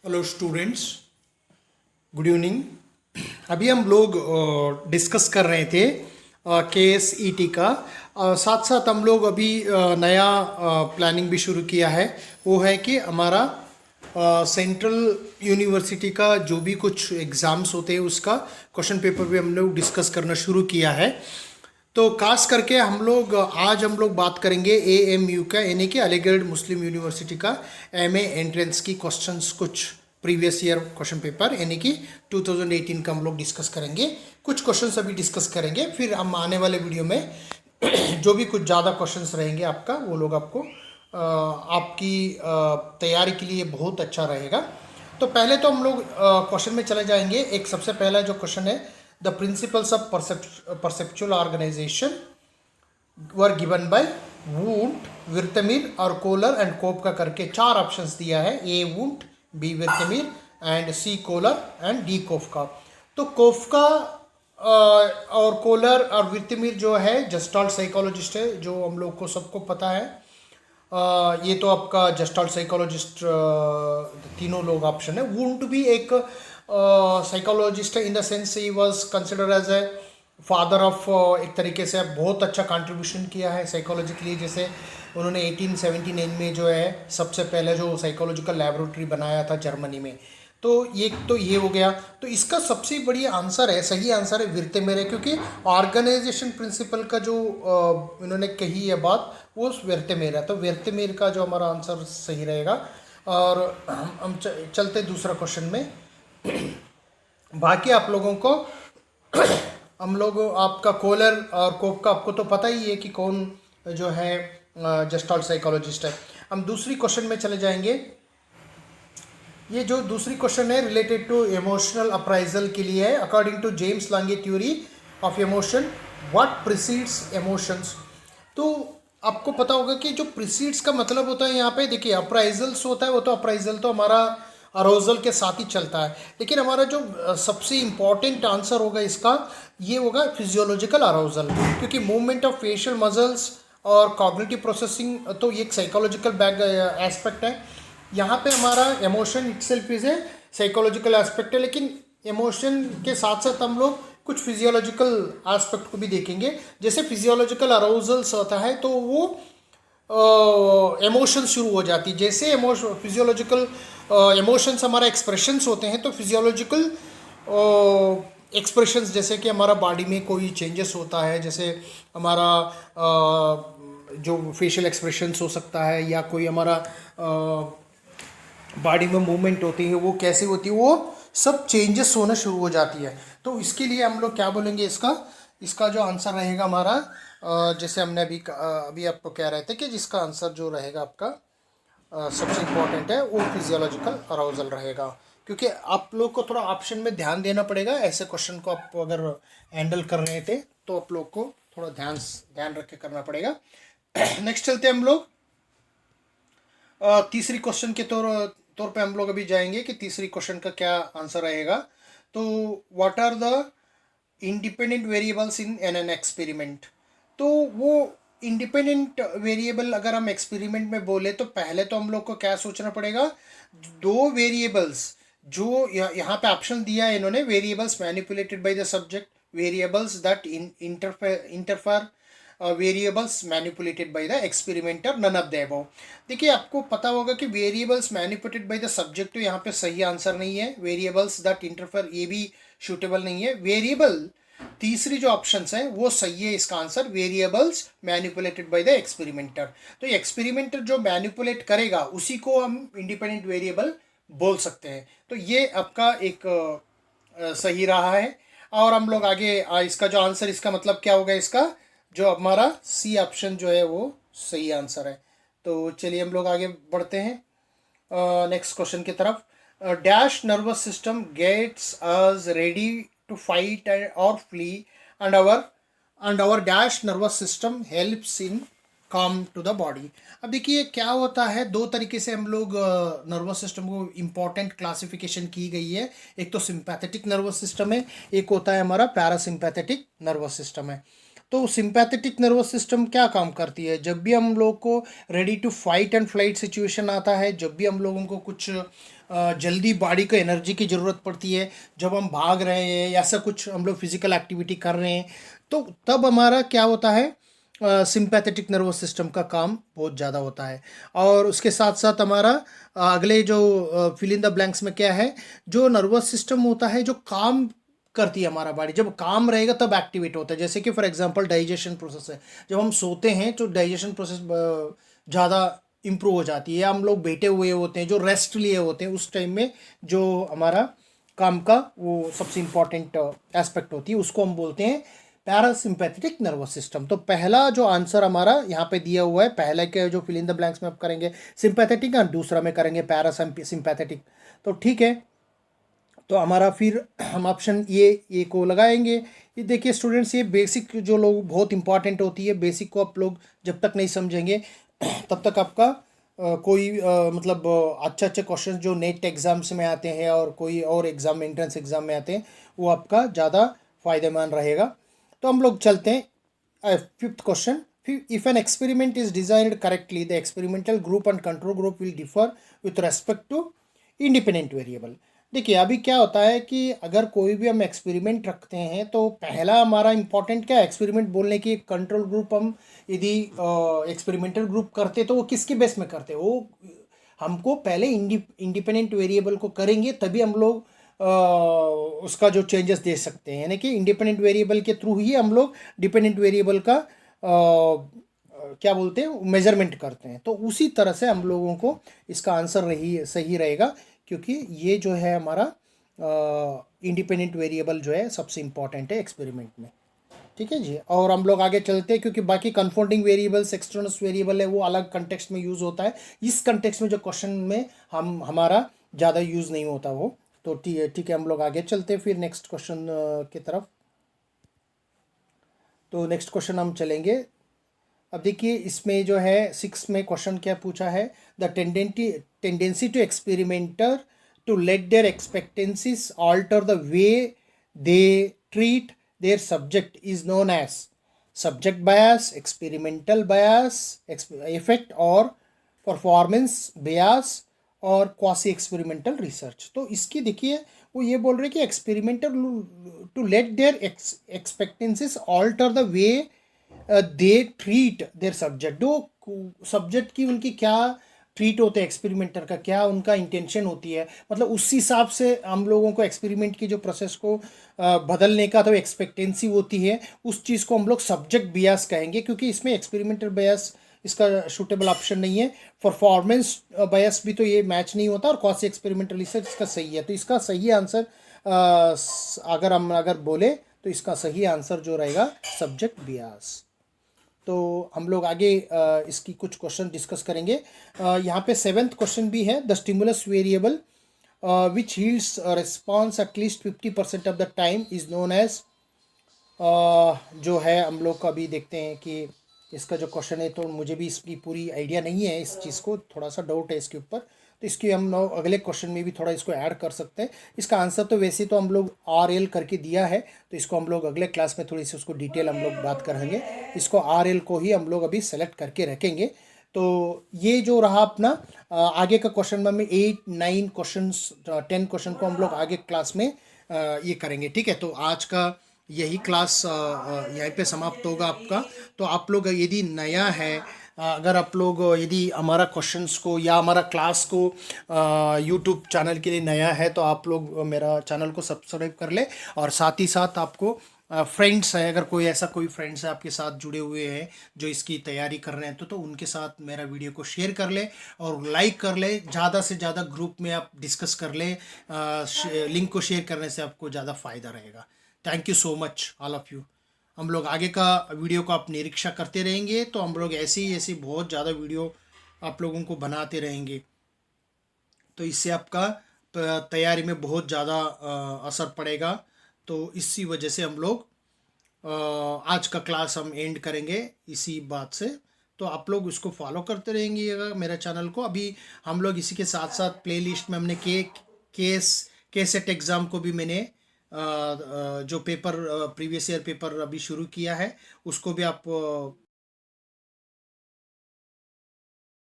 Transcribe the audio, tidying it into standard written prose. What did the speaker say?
Hello students, good evening. अभी हम लोग डिस्कस कर रहे थे KSET का। साथ साथ हम लोग अभी नया प्लानिंग भी शुरू किया है। वो है कि हमारा सेंट्रल यूनिवर्सिटी का जो भी कुछ एग्ज़ाम्स होते हैं उसका क्वेश्चन पेपर भी हम लोग डिस्कस करना शुरू किया है। तो खास करके आज हम लोग बात करेंगे AMU का, यानी कि अलीगढ़ मुस्लिम यूनिवर्सिटी का MA एंट्रेंस की क्वेश्चंस, कुछ प्रीवियस ईयर क्वेश्चन पेपर यानी कि 2018 का हम लोग डिस्कस करेंगे। कुछ क्वेश्चंस अभी डिस्कस करेंगे, फिर हम आने वाले वीडियो में जो भी कुछ ज़्यादा क्वेश्चंस रहेंगे आपका, वो लोग आपको आपकी तैयारी के लिए बहुत अच्छा रहेगा। तो पहले तो हम लोग क्वेश्चन में चले जाएंगे। एक सबसे पहला जो क्वेश्चन है, the principles of perceptual organization were given by Wundt, Wertheimer और कोलर एंड कोप का करके चार ऑप्शंस दिया है। A Wundt, B Wertheimer and C Kohler and D Koffka. तो कोफका और कोलर और विर्तमीर जो है जस्टॉल्ट साइकोलॉजिस्ट है, जो हम लोग को सबको पता है। ये तो आपका जस्टॉल्ट साइकोलॉजिस्ट तीनों लोग ऑप्शन है। वुंट भी एक साइकोलॉजिस्ट है, in the sense he was consider as a father of, एक तरीके से बहुत अच्छा कंट्रीब्यूशन किया है साइकोलॉजी के लिए। जैसे उन्होंने 1879 में जो है सबसे पहले जो साइकोलॉजिकल लैबोरेटरी बनाया था जर्मनी में। तो ये हो गया। तो इसका सबसे बड़ी आंसर है, सही आंसर है विर्तेमेर है, क्योंकि ऑर्गेनाइजेशन प्रिंसिपल का जो इन्होंने कही है बात, वो विर्तेमेर है। तो विर्तेमेर का जो हमारा आंसर सही रहेगा। और हम चलते दूसरा क्वेश्चन में। बाकी आप लोगों को हम लोग आपका कोलर और कोप का आपको तो पता ही है कि कौन जो है जस्टॉल्ट साइकोलॉजिस्ट है। हम दूसरी क्वेश्चन में चले जाएंगे। ये जो दूसरी क्वेश्चन है रिलेटेड टू इमोशनल अप्राइजल के लिए है। According to James Lange theory of emotion, what precedes emotions. तो आपको पता होगा कि जो प्रिसीड्स का मतलब होता है यहाँ पे, देखिए अप्राइजल्स होता है, वो तो अप्राइजल तो हमारा अरोजल के साथ ही चलता है। लेकिन हमारा जो सबसे इम्पॉर्टेंट आंसर होगा इसका, ये होगा फिजियोलॉजिकल अरोजल, क्योंकि मूवमेंट ऑफ फेशियल मसल्स और कॉग्निटिव प्रोसेसिंग, तो ये एक साइकोलॉजिकल बैक एस्पेक्ट है। यहाँ पे हमारा emotion itself is a psychological aspect है, लेकिन इमोशन के साथ साथ हम लोग कुछ फिजियोलॉजिकल एस्पेक्ट को भी देखेंगे। जैसे फिजियोलॉजिकल अराउजल्स होता है तो वो इमोशन शुरू हो जाती है। जैसे फिजियोलॉजिकल इमोशंस हमारा एक्सप्रेशंस होते हैं, तो फिजियोलॉजिकल एक्सप्रेशंस जैसे कि हमारा बॉडी में कोई चेंजेस होता है, जैसे हमारा जो फेशियल एक्सप्रेशंस हो सकता है, या कोई हमारा बॉडी में मूवमेंट होती है वो कैसे होती है, वो सब चेंजेस होना शुरू हो जाती है। तो इसके लिए हम लोग क्या बोलेंगे, इसका जो आंसर रहेगा हमारा, जैसे हमने अभी आपको कह रहे थे कि जिसका आंसर जो रहेगा आपका सबसे इम्पोर्टेंट है, वो फिजियोलॉजिकल अराउजल रहेगा। क्योंकि आप लोग को थोड़ा ऑप्शन में ध्यान देना पड़ेगा। ऐसे क्वेश्चन को आप अगर हैंडल कर रहे थे तो आप लोग को थोड़ा ध्यान रख के करना पड़ेगा। नेक्स्ट चलते हैं हम लोग तीसरी क्वेश्चन के तौर पे हम लोग अभी जाएंगे कि तीसरी क्वेश्चन का क्या आंसर रहेगा। तो what are the independent variables in an experiment. तो वो इंडिपेंडेंट वेरिएबल अगर हम एक्सपेरिमेंट में बोले तो पहले तो हम लोग को क्या सोचना पड़ेगा, दो वेरिएबल्स जो यहाँ पे ऑप्शन दिया है इन्होंने, variables manipulated by the subject, variables that interfere, variables manipulated by the experimenter, none of the above. देखिए आपको पता होगा कि variables manipulated by the subject तो यहाँ पे सही आंसर नहीं है। वेरिएबल्स दैट इंटरफेयर, ये भी सूटेबल नहीं है। वेरिएबल तीसरी जो ऑप्शन है वो सही है इसका answer, variables manipulated by the experimenter. तो एक्सपेरिमेंटर जो मैनिपुलेट करेगा उसी को हम इंडिपेंडेंट वेरिएबल बोल सकते हैं। तो ये आपका एक सही रहा है। और हम लोग आगे इसका जो आंसर, इसका मतलब क्या होगा, इसका जो हमारा सी ऑप्शन जो है वो सही आंसर है। तो चलिए हम लोग आगे बढ़ते हैं नेक्स्ट क्वेश्चन की तरफ। Dash nervous system gets us ready to fight और flee, and our dash nervous system helps in calm to the body. अब देखिए क्या होता है, दो तरीके से हम लोग नर्वस सिस्टम को इम्पॉर्टेंट क्लासिफिकेशन की गई है। एक तो सिंपैथेटिक नर्वस सिस्टम है, एक होता है हमारा पैरासिम्पैथेटिक नर्वस सिस्टम है। तो सिंपैथेटिक नर्वस सिस्टम क्या काम करती है? जब भी हम लोग को ready to fight and flight situation आता है, जब भी हम लोगों को कुछ जल्दी बॉडी को एनर्जी की ज़रूरत पड़ती है, जब हम भाग रहे हैं या ऐसा कुछ हम लोग फिजिकल एक्टिविटी कर रहे हैं, तो तब हमारा क्या होता है, सिंपैथेटिक नर्वस सिस्टम का काम बहुत ज़्यादा होता है। और उसके साथ साथ हमारा अगले जो फिल इन द ब्लैंक्स में क्या है, जो नर्वस सिस्टम होता है जो काम करती है हमारा बॉडी, जब काम रहेगा तब एक्टिवेट होता है। जैसे कि फॉर एग्जांपल डाइजेशन प्रोसेस है, जब हम सोते हैं तो डाइजेशन प्रोसेस ज़्यादा इम्प्रूव हो जाती है, या हम लोग बैठे हुए होते हैं जो रेस्ट लिए होते हैं, उस टाइम में जो हमारा काम का वो सबसे इम्पॉर्टेंट एस्पेक्ट होती है, उसको हम बोलते हैं पैरासिम्पैथेटिक नर्वस सिस्टम। तो पहला जो आंसर हमारा यहाँ पे दिया हुआ है, पहले के जो फिल इन द ब्लैंक्स में आप करेंगे सिंपैथेटिक और दूसरा में करेंगे पैरासिम्पैथेटिक। तो ठीक है, तो हमारा फिर हम ऑप्शन ये को लगाएंगे। ये देखिए स्टूडेंट्स, ये बेसिक जो लोग बहुत इंपॉर्टेंट होती है, बेसिक को आप लोग जब तक नहीं समझेंगे तब तक आपका कोई मतलब अच्छे अच्छे क्वेश्चन जो नेट एग्जाम्स में आते हैं और कोई और एग्ज़ाम एंट्रेंस एग्ज़ाम में आते हैं, वो आपका ज़्यादा फायदेमंद रहेगा। तो हम लोग चलते हैं fifth question. If an experiment is designed correctly, the experimental group and control group will differ with respect to independent variable. देखिए अभी क्या होता है कि अगर कोई भी हम एक्सपेरिमेंट रखते हैं तो पहला हमारा इंपॉर्टेंट क्या है, एक्सपेरिमेंट बोलने की कंट्रोल ग्रुप हम यदि एक्सपेरिमेंटल ग्रुप करते तो वो किसके बेस में करते, वो हमको पहले इंडिपेंडेंट वेरिएबल को करेंगे तभी हम लोग उसका जो चेंजेस दे सकते हैं, यानी कि इंडिपेंडेंट वेरिएबल के थ्रू ही हम लोग डिपेंडेंट वेरिएबल का क्या बोलते हैं मेजरमेंट करते हैं। तो उसी तरह से हम लोगों को इसका आंसर सही रहेगा, क्योंकि ये जो है हमारा इंडिपेंडेंट वेरिएबल जो है सबसे इम्पॉर्टेंट है एक्सपेरिमेंट में। ठीक है जी, और हम लोग आगे चलते हैं, क्योंकि बाकी कंफाउंडिंग वेरिएबल्स एक्सटर्नल वेरिएबल है वो अलग कंटेक्स्ट में यूज़ होता है, इस कंटेक्स्ट में जो क्वेश्चन में हमारा ज़्यादा यूज़ नहीं होता वो। तो ठीक है, हम लोग आगे चलते हैं फिर नेक्स्ट क्वेश्चन की तरफ। तो नेक्स्ट क्वेश्चन हम चलेंगे। अब देखिए इसमें जो है 6 में क्वेश्चन क्या पूछा है, the tendency to experimenter to let their expectancies alter the way they treat their subject is known as subject bias, experimental bias effect और परफॉर्मेंस बायस और क्वासी एक्सपेरिमेंटल रिसर्च। तो इसकी देखिए वो ये बोल रहे हैं कि experimental to let their expectancies alter the way they treat their subject, जो सब्जेक्ट की उनकी क्या ट्रीट होते हैं, एक्सपेरिमेंटर का क्या उनका इंटेंशन होती है, मतलब उस हिसाब से हम लोगों को एक्सपेरिमेंट की जो प्रोसेस को बदलने का तो एक्सपेक्टेंसी होती है, उस चीज़ को हम लोग सब्जेक्ट बियास कहेंगे, क्योंकि इसमें एक्सपेरिमेंटल बायस इसका सूटेबल ऑप्शन नहीं है। परफॉर्मेंस बायस भी तो ये मैच नहीं होता, और क्वासी एक्सपेरिमेंटल रिसर्च इसका सही है। तो इसका सही आंसर अगर बोले तो इसका सही आंसर जो रहेगा सब्जेक्ट बियास। तो हम लोग आगे इसकी कुछ क्वेश्चन डिस्कस करेंगे। यहाँ पे 7th क्वेश्चन भी है, the stimulus variable which yields response at least 50% of the time is known as, जो है हम लोग अभी देखते हैं कि इसका जो क्वेश्चन है, तो मुझे भी इसकी पूरी आइडिया नहीं है, इस चीज़ को थोड़ा सा डाउट है इसके ऊपर, तो इसकी हम लोग अगले क्वेश्चन में भी थोड़ा इसको ऐड कर सकते हैं। इसका आंसर तो वैसे तो हम लोग RL करके दिया है, तो इसको हम लोग अगले क्लास में थोड़ी सी उसको डिटेल हम लोग बात करेंगे। इसको RL को ही हम लोग अभी सेलेक्ट करके रखेंगे। तो ये जो रहा अपना आगे का क्वेश्चन में 8, 9 क्वेश्चन 10 क्वेश्चन को हम लोग आगे क्लास में ये करेंगे। ठीक है, तो आज का यही क्लास यहीं पे समाप्त होगा आपका। तो आप लोग यदि नया है, अगर आप लोग यदि हमारा क्वेश्चंस को या हमारा क्लास को यूट्यूब चैनल के लिए नया है, तो आप लोग मेरा चैनल को सब्सक्राइब कर ले, और साथ ही साथ आपको फ्रेंड्स है, अगर कोई ऐसा कोई फ्रेंड्स है आपके साथ जुड़े हुए हैं जो इसकी तैयारी कर रहे हैं, तो उनके साथ मेरा वीडियो को शेयर कर ले और लाइक कर ले, ज़्यादा से ज़्यादा ग्रुप में आप डिस्कस कर ले। लिंक को शेयर करने से आपको ज़्यादा फ़ायदा रहेगा। Thank you so much all of you. हम लोग आगे का वीडियो को आप निरीक्षा करते रहेंगे, तो हम लोग ऐसी बहुत ज़्यादा वीडियो आप लोगों को बनाते रहेंगे, तो इससे आपका तैयारी में बहुत ज़्यादा असर पड़ेगा। तो इसी वजह से हम लोग आज का क्लास हम एंड करेंगे इसी बात से। तो आप लोग उसको फॉलो करते रहेंगे मेरा चैनल को। अभी हम लोग इसी के साथ साथ प्लेलिस्ट में हमने केसेट एग्ज़ाम को भी मैंने जो पेपर प्रीवियस ईयर पेपर अभी शुरू किया है उसको भी आप